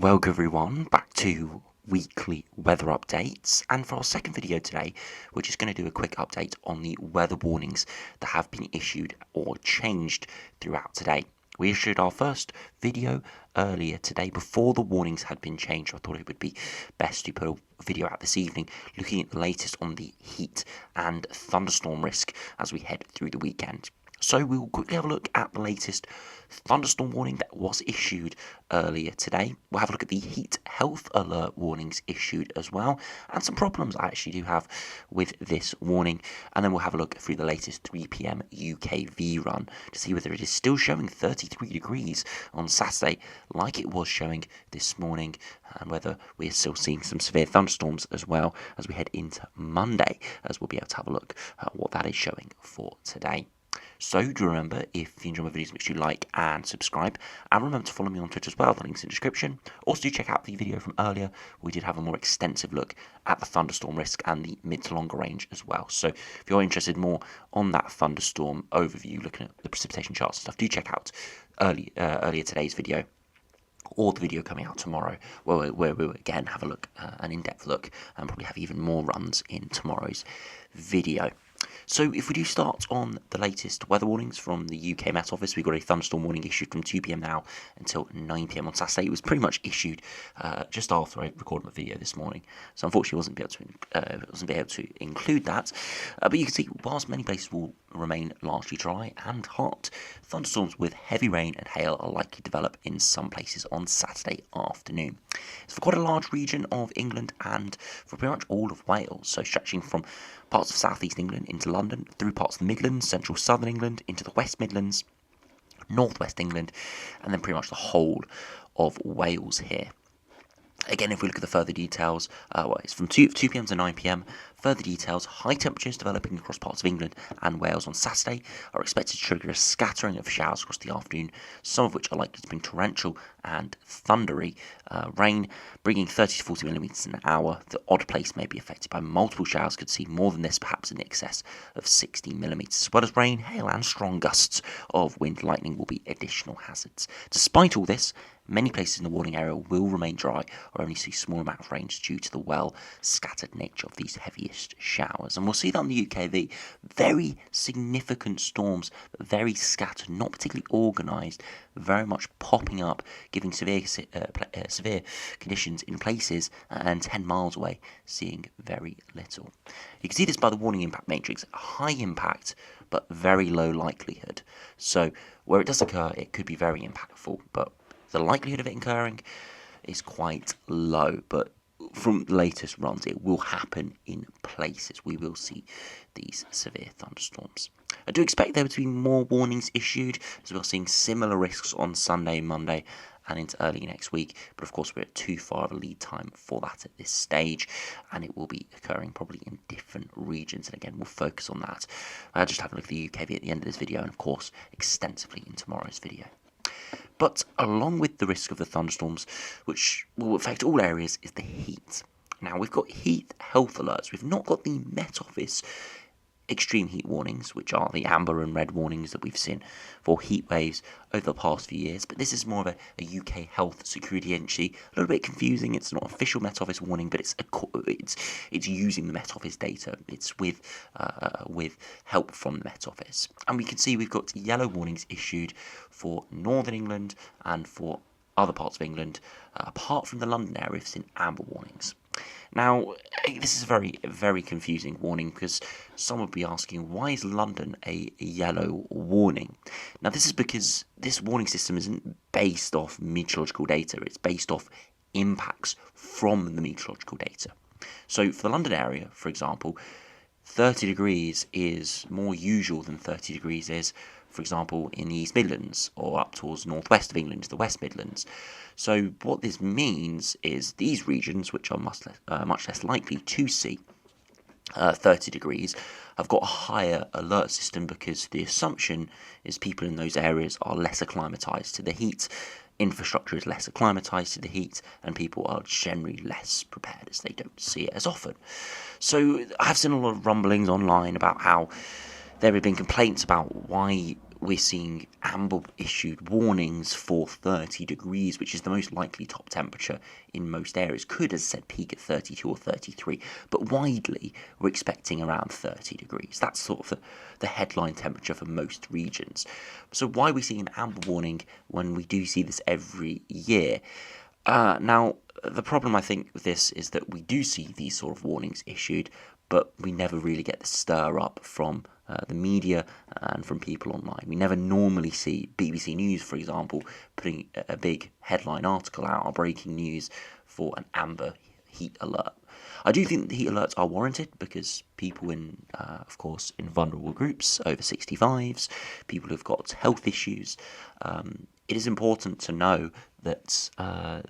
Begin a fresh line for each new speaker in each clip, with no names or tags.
Welcome everyone back to weekly weather updates, and for our second video today we're just going to do a quick update on the weather warnings that have been issued or changed throughout today. We issued our first video earlier today before the warnings had been changed. I thought it would be best to put a video out this evening looking at the latest on the heat and thunderstorm risk as we head through the weekend. So we'll quickly have a look at the latest thunderstorm warning that was issued earlier today. We'll have a look at the heat health alert warnings issued as well, and some problems I actually do have with this warning. And then we'll have a look through the latest 3 p.m. UKV run to see whether it is still showing 33 degrees on Saturday like it was showing this morning, and whether we're still seeing some severe thunderstorms as well as we head into Monday, as we'll be able to have a look at what that is showing for today. So do remember, if you enjoy my videos, make sure you like and subscribe, and remember to follow me on Twitter as well. The link's in the description. Also do check out the video from earlier. We did have a more extensive look at the thunderstorm risk and the mid to longer range as well. So if you're interested more on that thunderstorm overview, looking at the precipitation charts and stuff, do check out earlier today's video, or the video coming out tomorrow, where we'll again have a look, an in-depth look, and probably have even more runs in tomorrow's video. So if we do start on the latest weather warnings from the UK Met Office, we've got a thunderstorm warning issued from 2 p.m. now until 9 p.m. on Saturday. It was pretty much issued just after I recorded my video this morning, so unfortunately wasn't able to include that. But you can see, whilst many places will remain largely dry and hot, thunderstorms with heavy rain and hail are likely to develop in some places on Saturday afternoon. It's for quite a large region of England and for pretty much all of Wales, so stretching from parts of southeast England into London, through parts of the Midlands, central southern England, into the West Midlands, northwest England, and then pretty much the whole of Wales here. Again, if we look at the further details, it's from 2 p.m. to 9 p.m. Further details, high temperatures developing across parts of England and Wales on Saturday are expected to trigger a scattering of showers across the afternoon, some of which are likely to bring torrential and thundery rain, bringing 30 to 40 millimetres an hour. The odd place may be affected by multiple showers, could see more than this, perhaps in excess of 60 millimetres. As well as rain, hail and strong gusts of wind, lightning will be additional hazards. Despite all this, many places in the warning area will remain dry or only see small amount of rain due to the well-scattered nature of these heaviest showers. And we'll see that on the UKV. Very significant storms, but very scattered, not particularly organised, very much popping up, giving severe conditions in places, and 10 miles away, seeing very little. You can see this by the warning impact matrix. High impact, but very low likelihood. So where it does occur, it could be very impactful, but the likelihood of it occurring is quite low, but from latest runs, it will happen in places. We will see these severe thunderstorms. I do expect there to be more warnings issued, as we're seeing similar risks on Sunday, Monday, and into early next week. But of course, we're at too far of a lead time for that at this stage, and it will be occurring probably in different regions. And again, we'll focus on that. I'll just have a look at the UKV at the end of this video, and of course, extensively in tomorrow's video. But along with the risk of the thunderstorms, which will affect all areas, is the heat. Now, we've got heat health alerts. We've not got the Met Office extreme heat warnings, which are the amber and red warnings that we've seen for heat waves over the past few years. But this is more of a UK health security agency. A little bit confusing. It's not official Met Office warning, but it's using the Met Office data. It's with help from the Met Office. And we can see we've got yellow warnings issued for Northern England and for other parts of England, apart from the London area, we've seen amber warnings. Now, this is a very, very confusing warning, because some would be asking, why is London a yellow warning? Now, this is because this warning system isn't based off meteorological data. It's based off impacts from the meteorological data. So for the London area, for example, 30 degrees is more usual than 30 degrees is, for example, in the East Midlands or up towards northwest of England to the West Midlands. So what this means is these regions, which are much less likely to see 30 degrees, have got a higher alert system, because the assumption is people in those areas are less acclimatised to the heat, infrastructure is less acclimatised to the heat, and people are generally less prepared as they don't see it as often. So I've seen a lot of rumblings online about how there have been complaints about why we're seeing amber issued warnings for 30 degrees, which is the most likely top temperature in most areas. Could, as I said, peak at 32 or 33, but widely we're expecting around 30 degrees. That's sort of the headline temperature for most regions. So why are we seeing an amber warning when we do see this every year? Now, the problem I think with this is that we do see these sort of warnings issued, but we never really get the stir up from the media and from people online. We never normally see BBC News, for example, putting a big headline article out or breaking news for an amber heat alert. I do think the heat alerts are warranted because people of course, in vulnerable groups, over 65s, people who've got health issues, it is important to know that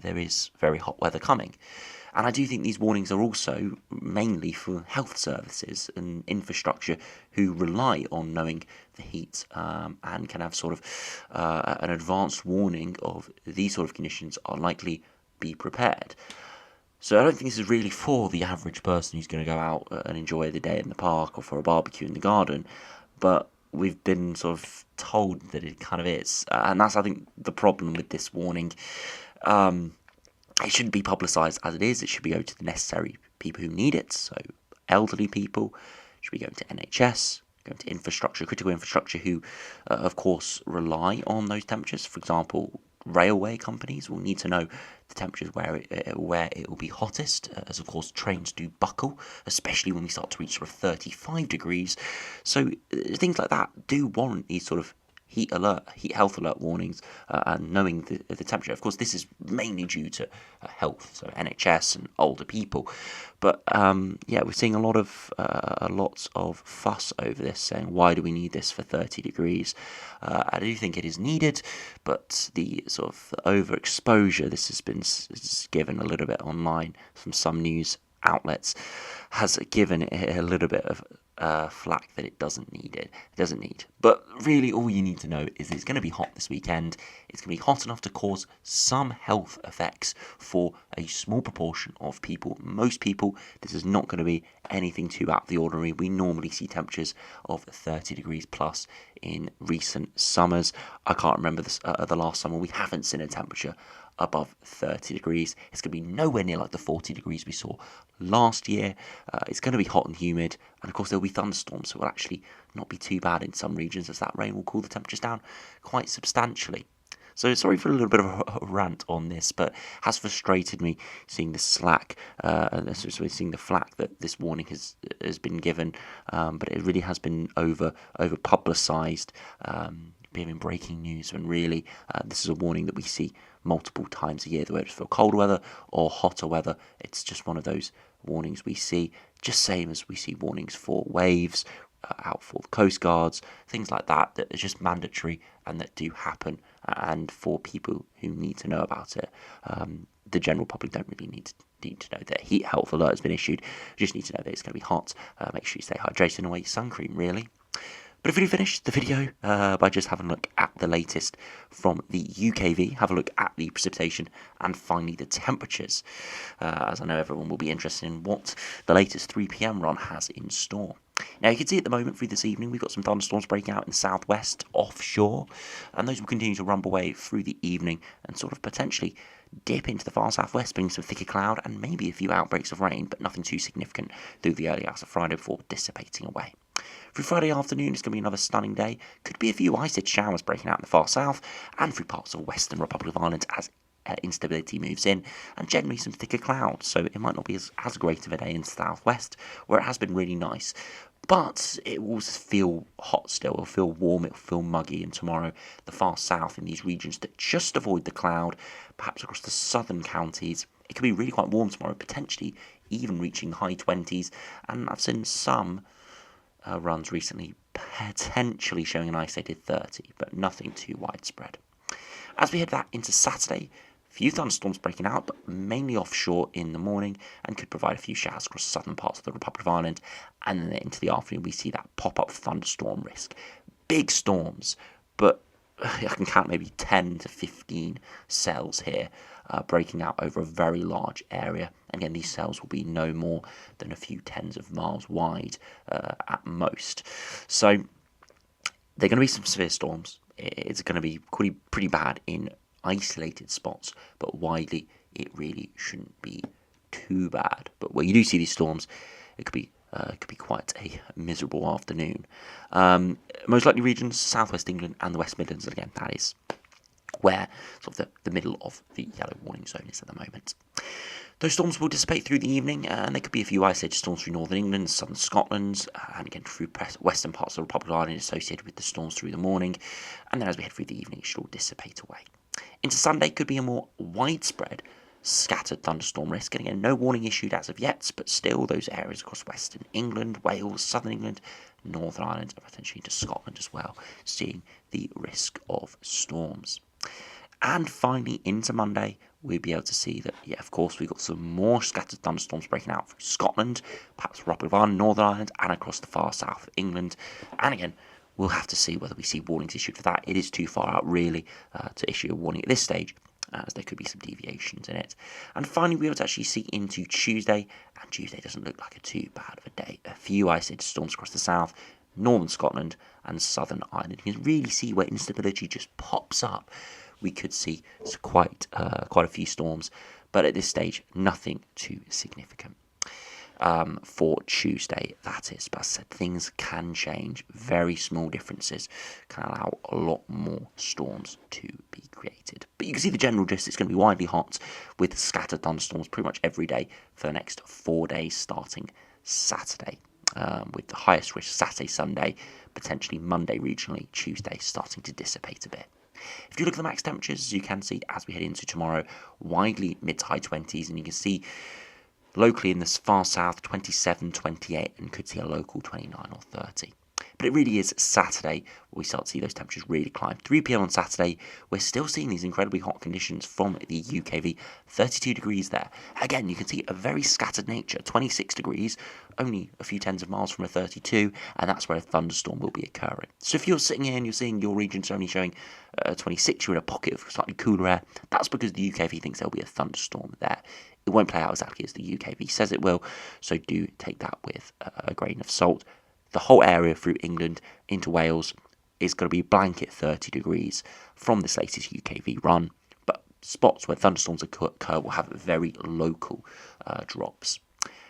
there is very hot weather coming. And I do think these warnings are also mainly for health services and infrastructure who rely on knowing the heat and can have sort of an advanced warning of these sort of conditions are likely be prepared. So I don't think this is really for the average person who's going to go out and enjoy the day in the park or for a barbecue in the garden, but we've been sort of told that it kind of is. And that's, I think, the problem with this warning. It shouldn't be publicised as it is. It should be going to the necessary people who need it. So elderly people should be going to NHS, going to infrastructure, critical infrastructure who, of course, rely on those temperatures. For example, railway companies will need to know the temperatures where it will be hottest, as of course trains do buckle, especially when we start to reach sort of 35 degrees. So things like that do warrant these sort of heat health alert warnings, and knowing the temperature. Of course, this is mainly due to health, so NHS and older people. But we're seeing a lot of fuss over this, saying why do we need this for 30 degrees? I do think it is needed, but the sort of overexposure this has been given a little bit online from some news outlets has given it a little bit of flack that it doesn't need. But really all you need to know is it's going to be hot this weekend. It's going to be hot enough to cause some health effects for a small proportion of people. Most people, this is not going to be anything too out of the ordinary. We normally see temperatures of 30 degrees plus in recent summers. I can't remember the last summer we haven't seen a temperature above 30 degrees. It's going to be nowhere near like the 40 degrees we saw last year. It's going to be hot and humid, and of course there'll be thunderstorms, so it will actually not be too bad in some regions, as that rain will cool the temperatures down quite substantially. So sorry for a little bit of a rant on this, but has frustrated me seeing the slack, seeing the flack that this warning has been given. But it really has been over publicised, being breaking news, when really this is a warning that we see multiple times a year, whether it's for colder weather or hotter weather. It's just one of those warnings we see, just same as we see warnings for waves, out for the coast guards, things like that are just mandatory and that do happen, and for people who need to know about it. The general public don't really need to know that heat health alert has been issued. You just need to know that it's going to be hot. Make sure you stay hydrated and wear your sun cream, really. But if you finish the video by just having a look at the latest from the UKV, have a look at the precipitation and finally the temperatures, as I know everyone will be interested in what the latest 3 p.m. run has in store. Now you can see at the moment through this evening we've got some thunderstorms breaking out in the southwest offshore, and those will continue to rumble away through the evening and sort of potentially dip into the far southwest, bringing some thicker cloud and maybe a few outbreaks of rain, but nothing too significant through the early hours of Friday before dissipating away. Through Friday afternoon, it's going to be another stunning day. Could be a few isolated showers breaking out in the far south and through parts of Western Republic of Ireland as instability moves in, and generally some thicker clouds, so it might not be as great of a day in the southwest, where it has been really nice. But it will feel hot still, it'll feel warm, it'll feel muggy, and tomorrow the far south in these regions that just avoid the cloud, perhaps across the southern counties, it could be really quite warm tomorrow, potentially even reaching the high 20s, and I've seen some runs recently potentially showing an isolated 30, but nothing too widespread. As we head back into Saturday, a few thunderstorms breaking out, but mainly offshore in the morning, and could provide a few showers across southern parts of the Republic of Ireland, and then into the afternoon we see that pop-up thunderstorm risk. Big storms, but I can count maybe 10 to 15 cells here breaking out over a very large area. Again, these cells will be no more than a few tens of miles wide at most. So There are going to be some severe storms. It's going to be pretty bad in isolated spots, but widely it really shouldn't be too bad. But where you do see these storms, it could be quite a miserable afternoon. Most likely regions, southwest England and the West Midlands, and again, that is where sort of the middle of the yellow warning zone is at the moment. Those storms will dissipate through the evening, and there could be a few isolated storms through northern England, southern Scotland, and again through western parts of the Republic of Ireland associated with the storms through the morning. And then as we head through the evening, it should all dissipate away. Into Sunday could be a more widespread scattered thunderstorm risk, and again, no warning issued as of yet, but still those areas across western England, Wales, southern England, Northern Ireland, and potentially into Scotland as well, seeing the risk of storms. And finally, into Monday, we'll be able to see that, yeah, of course, we've got some more scattered thunderstorms breaking out through Scotland, perhaps Republic of Ireland, Northern Ireland, and across the far south of England. And again, we'll have to see whether we see warnings issued for that. It is too far out, really, to issue a warning at this stage, as there could be some deviations in it. And finally, we'll be able to actually see into Tuesday, and Tuesday doesn't look like too bad of a day. A few isolated storms across the south, northern Scotland, and southern Ireland. You can really see where instability just pops up. We could see quite a few storms, but at this stage, nothing too significant. For Tuesday, that is. But as I said, things can change. Very small differences can allow a lot more storms to be created. But you can see the general gist. It's going to be widely hot with scattered thunderstorms pretty much every day for the next 4 days, starting Saturday. With the highest risk Saturday, Sunday, potentially Monday regionally, Tuesday starting to dissipate a bit. If you look at the max temperatures, you can see as we head into tomorrow, widely mid to high 20s, and you can see locally in the far south 27, 28, and could see a local 29 or 30. But it really is Saturday where we start to see those temperatures really climb. 3 p.m. on Saturday, we're still seeing these incredibly hot conditions from the UKV. 32 degrees there. Again, you can see a very scattered nature. 26 degrees, only a few tens of miles from a 32, and that's where a thunderstorm will be occurring. So if you're sitting here and you're seeing your region's only showing 26, you're in a pocket of slightly cooler air, that's because the UKV thinks there'll be a thunderstorm there. It won't play out exactly as the UKV says it will, so do take that with a grain of salt. The whole area through England into Wales is going to be blanket 30 degrees from this latest UKV run, but spots where thunderstorms occur will have very local drops.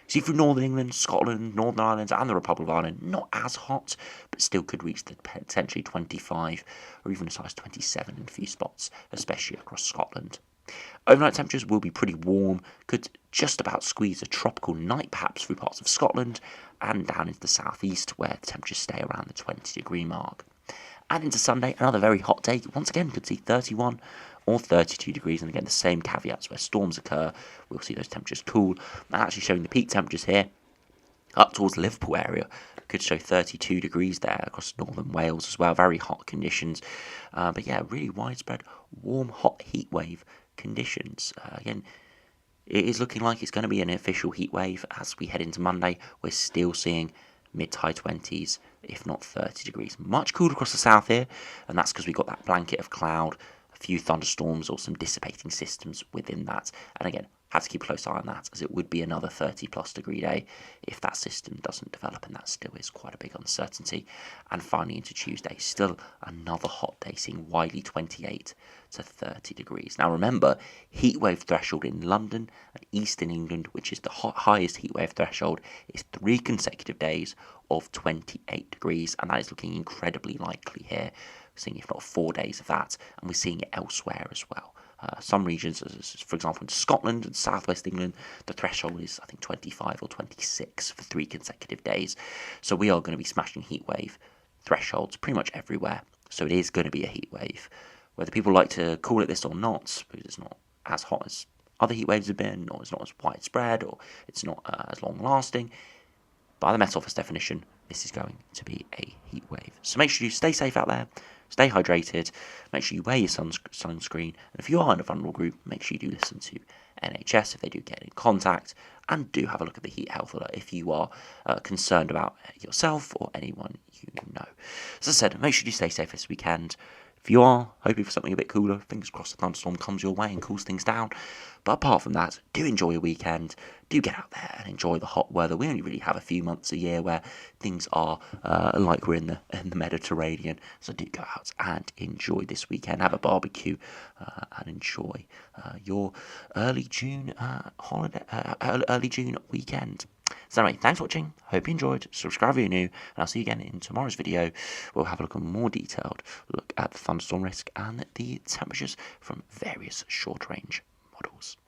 See through Northern England, Scotland, Northern Ireland and the Republic of Ireland, not as hot, but still could reach the potentially 25 or even as high as 27 in a few spots, especially across Scotland. Overnight temperatures will be pretty warm, could just about squeeze a tropical night perhaps through parts of Scotland and down into the southeast where the temperatures stay around the 20-degree mark. And into Sunday, another very hot day, once again could see 31 or 32 degrees, and again the same caveats where storms occur, we'll see those temperatures cool. And actually showing the peak temperatures here, up towards the Liverpool area, could show 32 degrees there across northern Wales as well, very hot conditions. But yeah, really widespread warm, hot heat wave conditions. Again, it is looking like it's going to be an official heat wave as we head into Monday. We're still seeing mid to high 20s, if not 30 degrees. Much cooler across the south here, and that's because we've got that blanket of cloud, a few thunderstorms or some dissipating systems within that. And again, have to keep a close eye on that, as it would be another 30-plus degree day if that system doesn't develop, and that still is quite a big uncertainty. And finally into Tuesday, still another hot day, seeing widely 28 to 30 degrees. Now remember, heatwave threshold in London and eastern England, which is the highest heatwave threshold, is 3 consecutive days of 28 degrees, and that is looking incredibly likely here. We're seeing if not 4 days of that, and we're seeing it elsewhere as well. Some regions, for example in Scotland and southwest England, the threshold is I think 25 or 26 for 3 consecutive days. So we are going to be smashing heatwave thresholds pretty much everywhere. So it is going to be a heatwave. Whether people like to call it this or not, because it's not as hot as other heatwaves have been, or it's not as widespread, or it's not as long lasting, by the Met Office definition, this is going to be a heat wave. So make sure you stay safe out there, stay hydrated, make sure you wear your sunscreen, and if you are in a vulnerable group, make sure you do listen to NHS if they do get in contact, and do have a look at the heat health alert if you are concerned about yourself or anyone you know. As I said, make sure you stay safe this weekend. If you are hoping for something a bit cooler, fingers crossed the thunderstorm comes your way and cools things down. But apart from that, do enjoy your weekend. Do get out there and enjoy the hot weather. We only really have a few months a year where things are like we're in the Mediterranean. So do go out and enjoy this weekend. Have a barbecue and enjoy your early June holiday, early June weekend. So anyway, thanks for watching. Hope you enjoyed. Subscribe if you're new, and I'll see you again in tomorrow's video. We'll have a look at more detailed look at the thunderstorm risk and the temperatures from various short-range models.